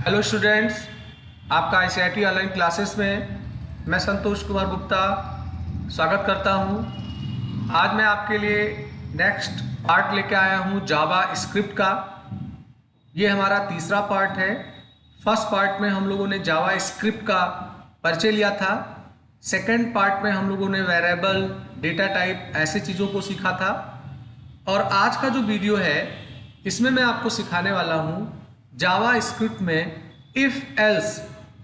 Hello students, आपका ICIT online classes में मैं संतोष कुमार गुप्ता स्वागत करता हूं। आज मैं आपके लिए नेक्स्ट पार्ट लेके आया हूं जावा स्क्रिप्ट का। ये हमारा तीसरा पार्ट है। फर्स्ट पार्ट में हम लोगों ने जावा स्क्रिप्ट का परिचय लिया था। सेकंड पार्ट में हम लोगों ने वेरिएबल, डेटा टाइप ऐसे चीज़ों को सीखा था। और आज का जो वीडियो है इसमें मैं आपको सिखाने वाला हूँ जावा स्क्रिप्ट में इफ एल्स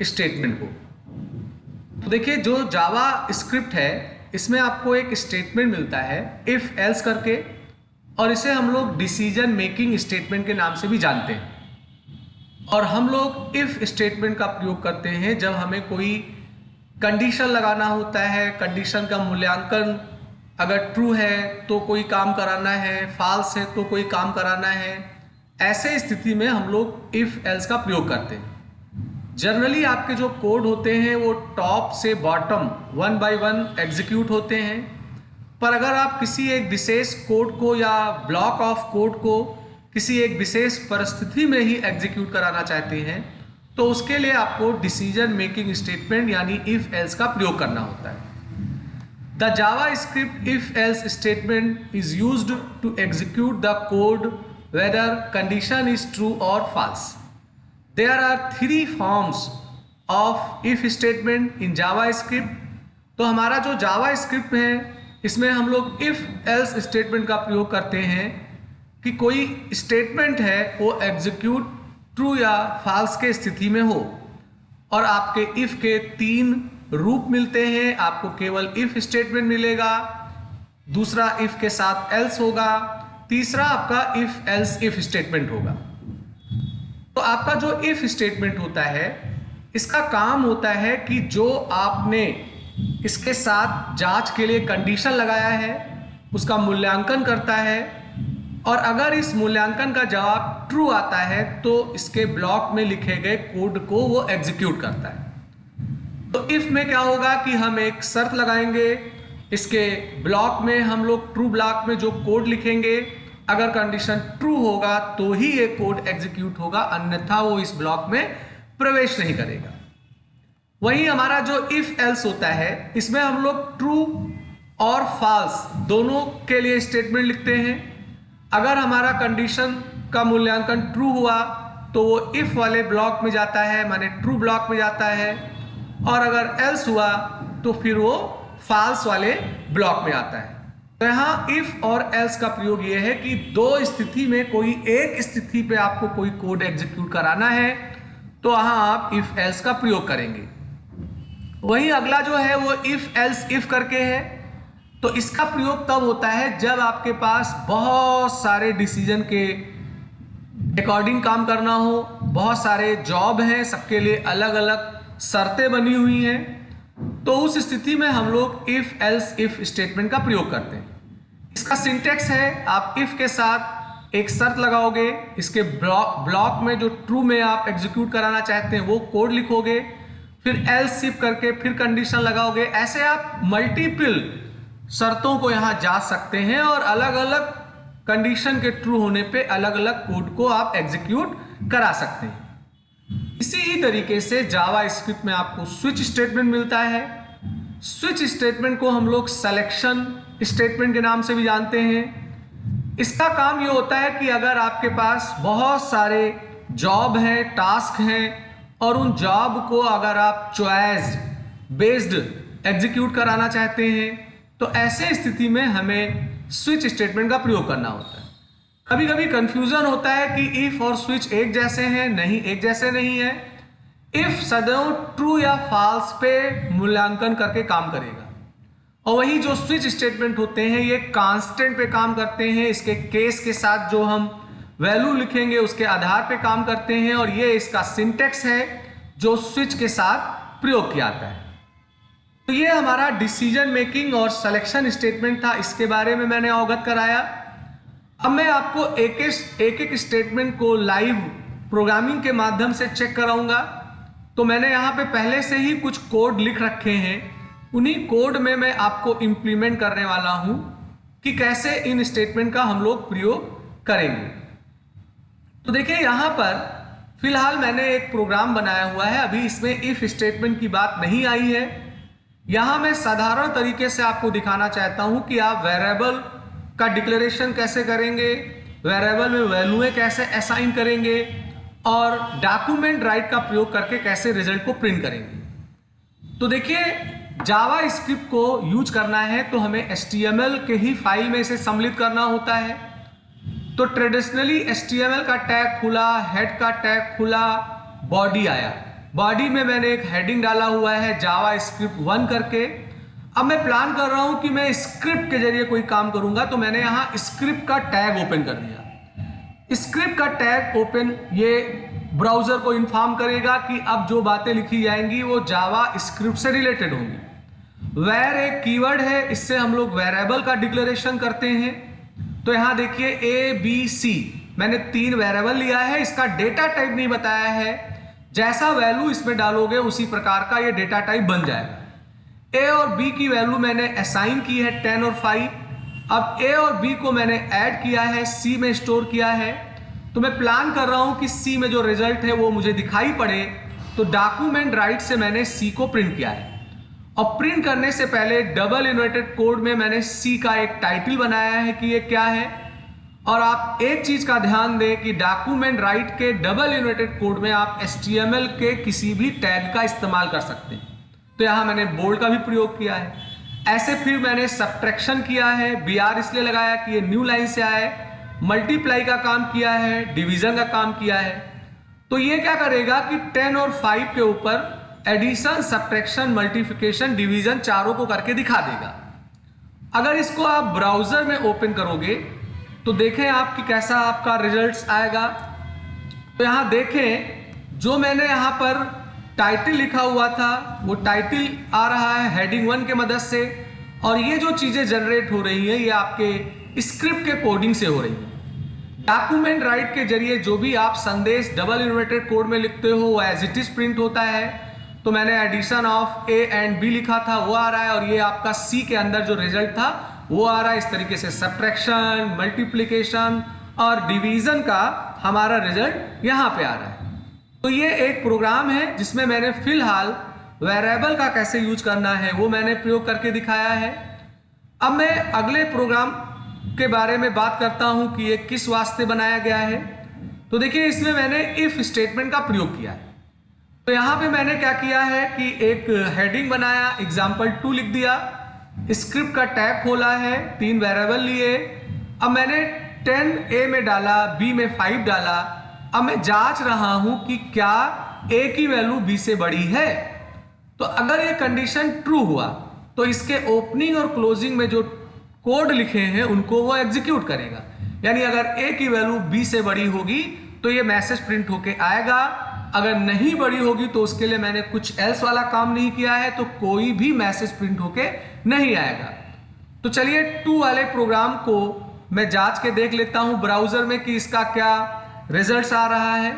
स्टेटमेंट को। तो देखिए, जो जावा स्क्रिप्ट है इसमें आपको एक स्टेटमेंट मिलता है इफ एल्स करके, और इसे हम लोग डिसीजन मेकिंग स्टेटमेंट के नाम से भी जानते हैं। और हम लोग इफ स्टेटमेंट का प्रयोग करते हैं जब हमें कोई कंडीशन लगाना होता है। कंडीशन का मूल्यांकन अगर ट्रू है तो कोई काम कराना है, फॉल्स है तो कोई काम कराना है। ऐसे स्थिति में हम लोग इफ एल्स का प्रयोग करते हैं। जनरली आपके जो कोड होते हैं वो टॉप से बॉटम 1 बाय 1 एग्जीक्यूट होते हैं। पर अगर आप किसी एक विशेष कोड को या ब्लॉक ऑफ कोड को किसी एक विशेष परिस्थिति में ही एग्जीक्यूट कराना चाहते हैं तो उसके लिए आपको डिसीजन मेकिंग स्टेटमेंट यानी इफ एल्स का प्रयोग करना होता है। The JavaScript if else statement is used to execute the code whether condition is true or false. There are 3 forms of if statement in JavaScript. तो हमारा जो जावा script है इसमें हम लोग if else स्टेटमेंट का प्रयोग करते हैं कि कोई स्टेटमेंट है वो एग्जीक्यूट ट्रू या फॉल्स के स्थिति में हो। और आपके if के 3 रूप मिलते हैं। आपको केवल if स्टेटमेंट मिलेगा, दूसरा if के साथ else होगा, तीसरा आपका इफ एल्स इफ स्टेटमेंट होगा। तो आपका जो इफ स्टेटमेंट होता है इसका काम होता है कि जो आपने इसके साथ जांच के लिए कंडीशन लगाया है उसका मूल्यांकन करता है, और अगर इस मूल्यांकन का जवाब ट्रू आता है तो इसके ब्लॉक में लिखे गए कोड को वो एग्जीक्यूट करता है। तो इफ में क्या होगा कि हम एक शर्त लगाएंगे, इसके ब्लॉक में हम लोग ट्रू ब्लॉक में जो कोड लिखेंगे, अगर कंडीशन ट्रू होगा तो ही ये कोड एग्जीक्यूट होगा, अन्यथा वो इस ब्लॉक में प्रवेश नहीं करेगा। वहीं हमारा जो इफ एल्स होता है इसमें हम लोग ट्रू और फॉल्स दोनों के लिए स्टेटमेंट लिखते हैं। अगर हमारा कंडीशन का मूल्यांकन ट्रू हुआ तो वो इफ वाले ब्लॉक में जाता है, माने ट्रू ब्लॉक में जाता है, और अगर एल्स हुआ तो फिर वो फॉल्स वाले ब्लॉक में आता है। तो यहाँ इफ और एल्स का प्रयोग यह है कि दो स्थिति में कोई एक स्थिति पे आपको कोई कोड एग्जीक्यूट कराना है तो वहां आप इफ एल्स का प्रयोग करेंगे। वहीं अगला जो है वो इफ एल्स इफ करके है। तो इसका प्रयोग तब होता है जब आपके पास बहुत सारे डिसीजन के अकॉर्डिंग काम करना हो, बहुत सारे जॉब हैं, सबके लिए अलग अलग शर्तें बनी हुई हैं। तो उस स्थिति में हम लोग इफ एल्स इफ स्टेटमेंट का प्रयोग करते हैं। इसका सिंटेक्स है, आप इफ के साथ एक शर्त लगाओगे, इसके ब्लॉक में जो ट्रू में आप एग्जीक्यूट कराना चाहते हैं वो कोड लिखोगे, फिर एल्स इफ करके फिर कंडीशन लगाओगे। ऐसे आप मल्टीपल शर्तों को यहाँ जा सकते हैं और अलग अलग कंडीशन के ट्रू होने पे अलग अलग कोड को आप एग्जीक्यूट करा सकते हैं। इसी ही तरीके से जावा स्क्रिप्ट में आपको स्विच स्टेटमेंट मिलता है। स्विच स्टेटमेंट को हम लोग सिलेक्शन स्टेटमेंट के नाम से भी जानते हैं। इसका काम ये होता है कि अगर आपके पास बहुत सारे जॉब हैं, टास्क हैं, और उन जॉब को अगर आप चॉइस बेस्ड एग्जीक्यूट कराना चाहते हैं तो ऐसे स्थिति में हमें स्विच स्टेटमेंट का प्रयोग करना होता है। कभी कभी कंफ्यूजन होता है कि इफ और स्विच एक जैसे हैं, नहीं, एक जैसे नहीं है। इफ सदैव ट्रू या फॉल्स पे मूल्यांकन करके काम करेगा, और वही जो स्विच स्टेटमेंट होते हैं ये कांस्टेंट पे काम करते हैं। इसके केस के साथ जो हम वैल्यू लिखेंगे उसके आधार पे काम करते हैं, और ये इसका सिंटेक्स है जो स्विच के साथ प्रयोग किया जाता है। तो ये हमारा डिसीजन मेकिंग और सिलेक्शन स्टेटमेंट था, इसके बारे में मैंने अवगत कराया। अब मैं आपको एक एक स्टेटमेंट को लाइव प्रोग्रामिंग के माध्यम से चेक कराऊंगा। तो मैंने यहाँ पे पहले से ही कुछ कोड लिख रखे हैं, उन्हीं कोड में मैं आपको इंप्लीमेंट करने वाला हूं कि कैसे इन स्टेटमेंट का हम लोग प्रयोग करेंगे। तो देखिए यहाँ पर फिलहाल मैंने एक प्रोग्राम बनाया हुआ है, अभी इसमें इफ स्टेटमेंट की बात नहीं आई है। यहां मैं साधारण तरीके से आपको दिखाना चाहता हूं कि आप वेरिएबल का डिक्लेरेशन कैसे करेंगे, वेरिएबल में वैल्यूएं कैसे असाइन करेंगे और डॉक्यूमेंट राइट का प्रयोग करके कैसे रिजल्ट को प्रिंट करेंगे। तो देखिए, जावा स्क्रिप्ट को यूज करना है तो हमें HTML के ही फाइल में इसे सम्मिलित करना होता है। तो ट्रेडिशनली HTML का टैग खुला, हेड का टैग खुला, बॉडी आया। बॉडी में मैंने एक हेडिंग डाला हुआ है जावा स्क्रिप्ट 1 करके। अब मैं प्लान कर रहा हूं कि मैं स्क्रिप्ट के जरिए कोई काम करूंगा, तो मैंने यहां स्क्रिप्ट का टैग ओपन कर दिया। स्क्रिप्ट का टैग ओपन ये ब्राउजर को इन्फॉर्म करेगा कि अब जो बातें लिखी जाएंगी वो जावा स्क्रिप्ट से रिलेटेड होंगी। वेर एक कीवर्ड है, इससे हम लोग वेरिएबल का डिक्लेरेशन करते हैं। तो यहां देखिए ABC, मैंने 3 वेरिएबल लिया है, इसका डेटा टाइप नहीं बताया है। जैसा वैल्यू इसमें डालोगे उसी प्रकार का ये डेटा टाइप बन जाएगा। A और B की वैल्यू मैंने असाइन की है 10 और 5। अब A और B को मैंने ऐड किया है, C में स्टोर किया है। तो मैं प्लान कर रहा हूं कि C में जो रिजल्ट है वो मुझे दिखाई पड़े, तो डॉक्यूमेंट राइट से मैंने C को प्रिंट किया है। और प्रिंट करने से पहले डबल इन्वर्टेड कोड में मैंने C का एक टाइटल बनाया है कि ये क्या है। और आप एक चीज का ध्यान दें कि डॉक्यूमेंट राइट के डबल इन्वर्टेड कोड में आप HTML के किसी भी टैग का इस्तेमाल कर सकते हैं। तो यहां मैंने बोल्ड का भी प्रयोग किया है। ऐसे फिर मैंने सब्ट्रैक्शन किया है, BR इसलिए लगाया कि ये न्यू लाइन से आए, मल्टीप्लाई का काम किया है, डिवीजन का काम किया है। तो ये क्या करेगा कि 10 और 5 के ऊपर एडिशन, सब्ट्रैक्शन, मल्टीप्लिकेशन, डिवीजन चारों को करके दिखा देगा। अगर इसको आप ब्राउजर में ओपन करोगे तो देखें आप कि कैसा आपका रिजल्ट्स आएगा। तो यहां देखें, जो मैंने यहां पर टाइटल लिखा हुआ था वो टाइटल आ रहा है हेडिंग 1 के मदद से, और ये जो चीजें जनरेट हो रही हैं ये आपके स्क्रिप्ट के कोडिंग से हो रही है। डॉक्यूमेंट राइट के जरिए जो भी आप संदेश डबल इन्वर्टेड कोड में लिखते हो वो एज इट इज प्रिंट होता है। तो मैंने addition of A and B लिखा था, वो आ रहा है, और ये आपका C के अंदर जो रिजल्ट था वो आ रहा है। इस तरीके से सब्ट्रैक्शन, मल्टीप्लिकेशन और डिवीजन का हमारा रिजल्ट यहां पे आ रहा है। तो ये एक प्रोग्राम है जिसमें मैंने फिलहाल वेरिएबल का कैसे यूज करना है वो मैंने प्रयोग करके दिखाया है। अब मैं अगले प्रोग्राम के बारे में बात करता हूं कि ये किस वास्ते बनाया गया है। तो देखिए, इसमें मैंने इफ स्टेटमेंट का प्रयोग किया है। तो यहां पे मैंने क्या किया है कि एक हेडिंग बनाया, example2 लिख दिया, स्क्रिप्ट का टैग खोला है, 3 वेरिएबल लिए। अब मैंने 10 A में डाला, B में 5 डाला। अब मैं जांच रहा हूं कि क्या A की वैल्यू B से बड़ी है। तो अगर ये कंडीशन ट्रू हुआ तो इसके ओपनिंग और क्लोजिंग में जो कोड लिखे हैं उनको वो एग्जीक्यूट करेगा। यानी अगर A की वैल्यू B से बड़ी होगी तो ये मैसेज प्रिंट होके आएगा। अगर नहीं बड़ी होगी तो उसके लिए मैंने कुछ एल्स वाला काम नहीं किया है, तो कोई भी मैसेज प्रिंट होके नहीं आएगा। तो चलिए 2 वाले प्रोग्राम को मैं जांच के देख लेता हूं ब्राउजर में कि इसका क्या रिजल्ट्स आ रहा है।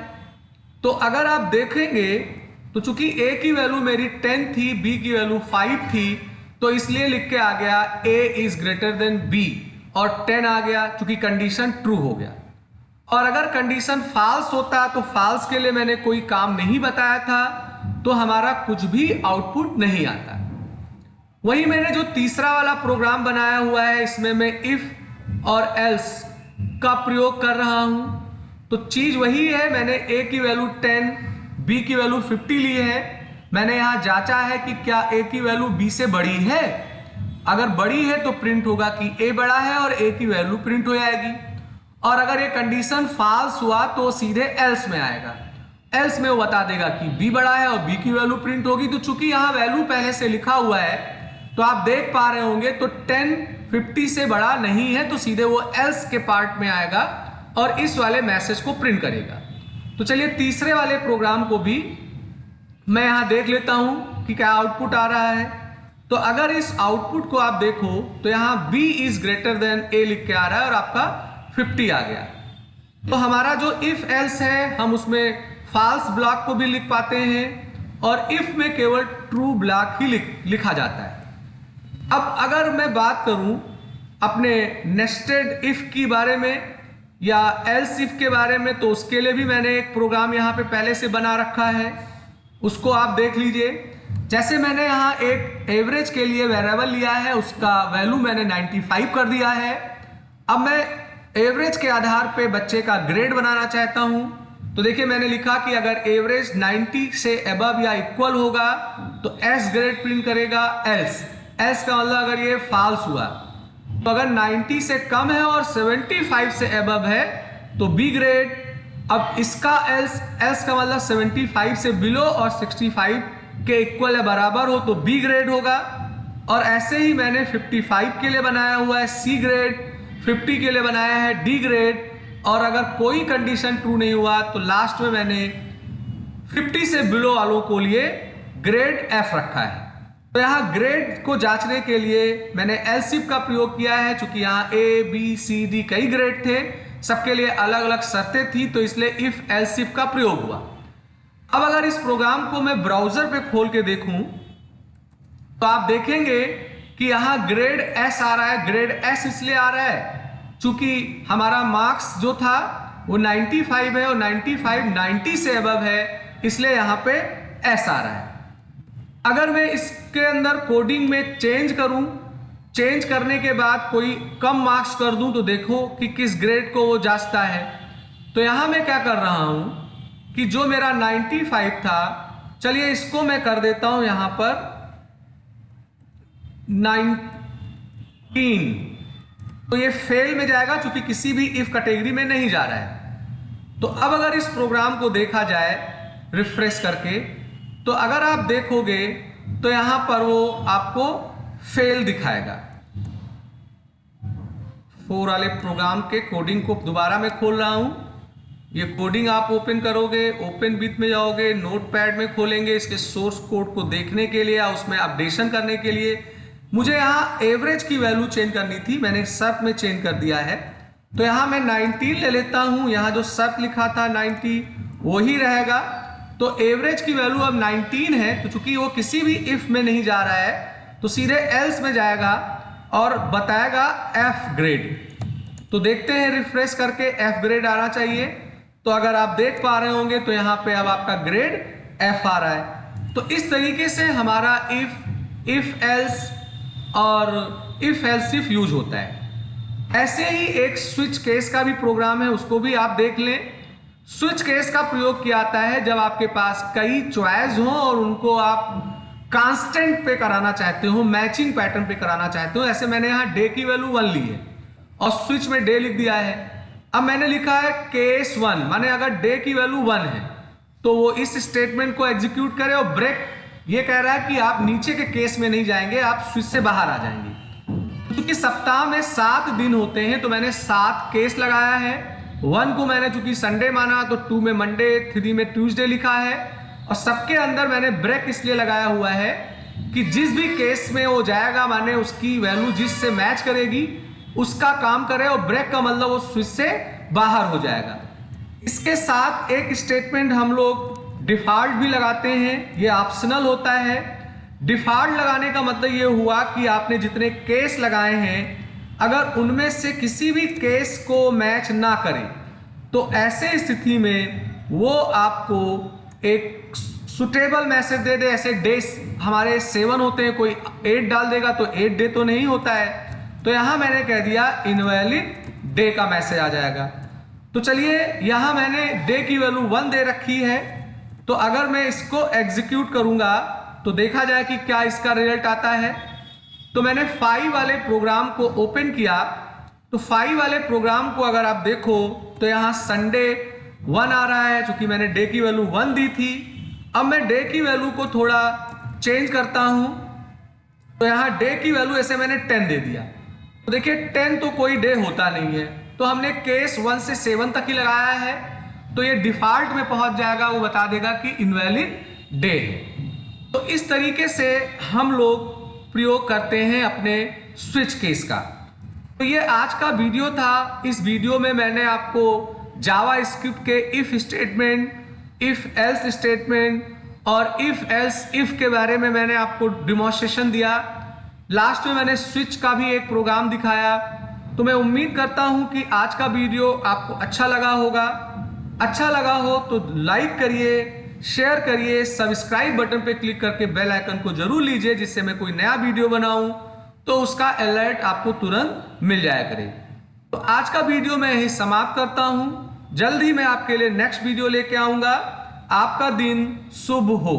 तो अगर आप देखेंगे तो चूंकि A की वैल्यू मेरी 10 थी, B की वैल्यू 5 थी, तो इसलिए लिख के आ गया A is greater than B और 10 आ गया चूंकि कंडीशन ट्रू हो गया। और अगर कंडीशन फॉल्स होता तो फॉल्स के लिए मैंने कोई काम नहीं बताया था, तो हमारा कुछ भी आउटपुट नहीं आता। वही मैंने जो तीसरा वाला प्रोग्राम बनाया हुआ है इसमें मैं इफ और एल्स का प्रयोग कर रहा हूं। तो चीज वही है, मैंने A की वैल्यू 10, B की वैल्यू 50 ली है। मैंने यहां जांचा है कि क्या A की वैल्यू B से बड़ी है। अगर बड़ी है तो प्रिंट होगा कि A बड़ा है और A की वैल्यू प्रिंट हो जाएगी। और अगर ये कंडीशन फॉल्स हुआ तो सीधे एल्स में आएगा। एल्स में वो बता देगा कि B बड़ा है और B की वैल्यू प्रिंट होगी। तो चूंकि यहां वैल्यू पहले से लिखा हुआ है तो आप देख पा रहे होंगे, तो 10 50 से बड़ा नहीं है, तो सीधे वो एल्स के पार्ट में आएगा और इस वाले मैसेज को प्रिंट करेगा। तो चलिए तीसरे वाले प्रोग्राम को भी मैं यहां देख लेता हूं कि क्या आउटपुट आ रहा है। तो अगर इस आउटपुट को आप देखो तो यहां B is greater than A लिख के आ रहा है और आपका 50 आ गया। तो हमारा जो इफ एल्स है हम उसमें फॉल्स ब्लॉक को भी लिख पाते हैं और इफ में केवल ट्रू ब्लॉक ही लिखा जाता है। अब अगर मैं बात करूं अपने नेस्टेड इफ की बारे में, या एल्स इफ के बारे में, तो उसके लिए भी मैंने एक प्रोग्राम यहाँ पे पहले से बना रखा है, उसको आप देख लीजिए। जैसे मैंने यहाँ एक एवरेज के लिए वेरिएबल लिया है, उसका वैल्यू मैंने 95 कर दिया है। अब मैं एवरेज के आधार पे बच्चे का ग्रेड बनाना चाहता हूँ। तो देखिए मैंने लिखा कि अगर एवरेज 90 से अबव या इक्वल होगा तो एस ग्रेड प्रिंट करेगा। एल्स का मतलब अगर ये फॉल्स हुआ, तो अगर 90 से कम है और 75 से अबव है तो बी ग्रेड। अब इसका एल्स का मतलब 75 से बिलो और 65 के इक्वल या बराबर हो तो बी ग्रेड होगा। और ऐसे ही मैंने 55 के लिए बनाया हुआ है सी ग्रेड, 50 के लिए बनाया है डी ग्रेड, और अगर कोई कंडीशन ट्रू नहीं हुआ तो लास्ट में मैंने 50 से बिलो वालों को लिए ग्रेड एफ रखा है। तो यहाँ ग्रेड को जांचने के लिए मैंने एलसीफ का प्रयोग किया है। चूंकि यहाँ ए बी सी डी कई ग्रेड थे, सबके लिए अलग अलग शर्तें थी, तो इसलिए इफ एलसीफ का प्रयोग हुआ। अब अगर इस प्रोग्राम को मैं ब्राउजर पे खोल के देखूं तो आप देखेंगे कि यहां ग्रेड एस आ रहा है। ग्रेड एस इसलिए आ रहा है चूंकि हमारा मार्क्स जो था वो 95 है और 95 90 से अबव है, इसलिए यहां पे एस आ रहा है। अगर मैं इसके अंदर कोडिंग में चेंज करूं, चेंज करने के बाद कोई कम मार्क्स कर दूं, तो देखो कि किस ग्रेड को वो जांचता है। तो यहां मैं क्या कर रहा हूं कि जो मेरा 95 था, चलिए इसको मैं कर देता हूं यहां पर 19, तो ये फेल में जाएगा क्योंकि किसी भी इफ कैटेगरी में नहीं जा रहा है। तो अब अगर इस प्रोग्राम को देखा जाए रिफ्रेश करके, तो अगर आप देखोगे तो यहां पर वो आपको फेल दिखाएगा। 4 वाले प्रोग्राम के कोडिंग को दोबारा मैं खोल रहा हूं। ये कोडिंग आप ओपन करोगे, ओपन विथ में जाओगे, नोटपैड में खोलेंगे, इसके सोर्स कोड को देखने के लिए या उसमें अपडेशन करने के लिए मुझे यहाँ एवरेज की वैल्यू चेंज करनी थी, मैंने शर्त में चेंज कर दिया है। तो यहाँ मैं 19 ले लेता हूँ, यहाँ जो शर्त लिखा था 90 वही रहेगा। तो एवरेज की वैल्यू अब 19 है, तो चूंकि वो किसी भी इफ में नहीं जा रहा है तो सीधे एल्स में जाएगा और बताएगा एफ ग्रेड। तो देखते हैं रिफ्रेश करके एफ ग्रेड आना चाहिए। तो अगर आप देख पा रहे होंगे तो यहाँ पे अब आपका ग्रेड एफ आ रहा है। तो इस तरीके से हमारा इफ एल्स और इफ एल्स इफ यूज होता है। ऐसे ही एक स्विच केस का भी प्रोग्राम है, उसको भी आप देख लें। स्विच केस का प्रयोग किया जाता है जब आपके पास कई चॉइस हो और उनको आप कांस्टेंट पे कराना चाहते हो, मैचिंग पैटर्न पे कराना चाहते हो। ऐसे मैंने यहाँ डे की वैल्यू 1 ली है और स्विच में डे लिख दिया है। अब मैंने लिखा है केस 1, माने अगर डे की वैल्यू 1 है तो वो इस स्टेटमेंट को एग्जीक्यूट करे और ब्रेक ये कह रहा है कि आप नीचे के केस में नहीं जाएंगे, आप स्विच से बाहर आ जाएंगे। क्योंकि सप्ताह में 7 दिन होते हैं तो मैंने 7 केस लगाया है। 1 को मैंने चूंकि संडे माना तो 2 में मंडे, 3 में ट्यूसडे लिखा है, और सबके अंदर मैंने ब्रेक इसलिए लगाया हुआ है कि जिस भी केस में वो जाएगा माने उसकी वैल्यू जिससे मैच करेगी उसका काम करे, और ब्रेक का मतलब वो स्विच से बाहर हो जाएगा। इसके साथ एक स्टेटमेंट हम लोग डिफॉल्ट भी लगाते हैं, ये ऑप्शनल होता है। डिफॉल्ट लगाने का मतलब ये हुआ कि आपने जितने केस लगाए हैं अगर उनमें से किसी भी केस को मैच ना करे तो ऐसे स्थिति में वो आपको एक सुटेबल मैसेज दे दे। ऐसे डे हमारे 7 होते हैं, कोई 8 डाल देगा तो 8 डे तो नहीं होता है, तो यहां मैंने कह दिया इनवैलिड डे का मैसेज आ जाएगा। तो चलिए यहां मैंने डे की वैल्यू 1 दे रखी है, तो अगर मैं इसको एग्जीक्यूट करूंगा तो देखा जाए कि क्या इसका रिजल्ट आता है। तो मैंने 5 वाले प्रोग्राम को ओपन किया, तो 5 वाले प्रोग्राम को अगर आप देखो तो यहां संडे 1 आ रहा है क्योंकि मैंने डे की वैल्यू 1 दी थी। अब मैं डे की वैल्यू को थोड़ा चेंज करता हूं, तो यहां डे की वैल्यू ऐसे मैंने 10 दे दिया। तो देखिए 10 तो कोई डे होता नहीं है, तो हमने केस 1 से 7 तक ही लगाया है, तो ये डिफॉल्ट में पहुंच जाएगा, वो बता देगा कि इनवैलिड डे है। तो इस तरीके से हम लोग प्रयोग करते हैं अपने स्विच केस का। तो ये आज का वीडियो था। इस वीडियो में मैंने आपको जावा स्क्रिप्ट के if statement, if else statement और इफ एल्स इफ के बारे में मैंने आपको डिमॉन्स्ट्रेशन दिया। लास्ट में मैंने स्विच का भी एक प्रोग्राम दिखाया तो मैं उम्मीद करता हूं कि आज का वीडियो आपको अच्छा लगा होगा। अच्छा लगा हो तो लाइक करिए, शेयर करिए, सब्सक्राइब बटन पे क्लिक करके बेल आइकन को जरूर लीजिए, जिससे मैं कोई नया वीडियो बनाऊं तो उसका अलर्ट आपको तुरंत मिल जाया करे। तो आज का वीडियो मैं यही समाप्त करता हूं। जल्द ही मैं आपके लिए नेक्स्ट वीडियो लेके आऊंगा। आपका दिन शुभ हो।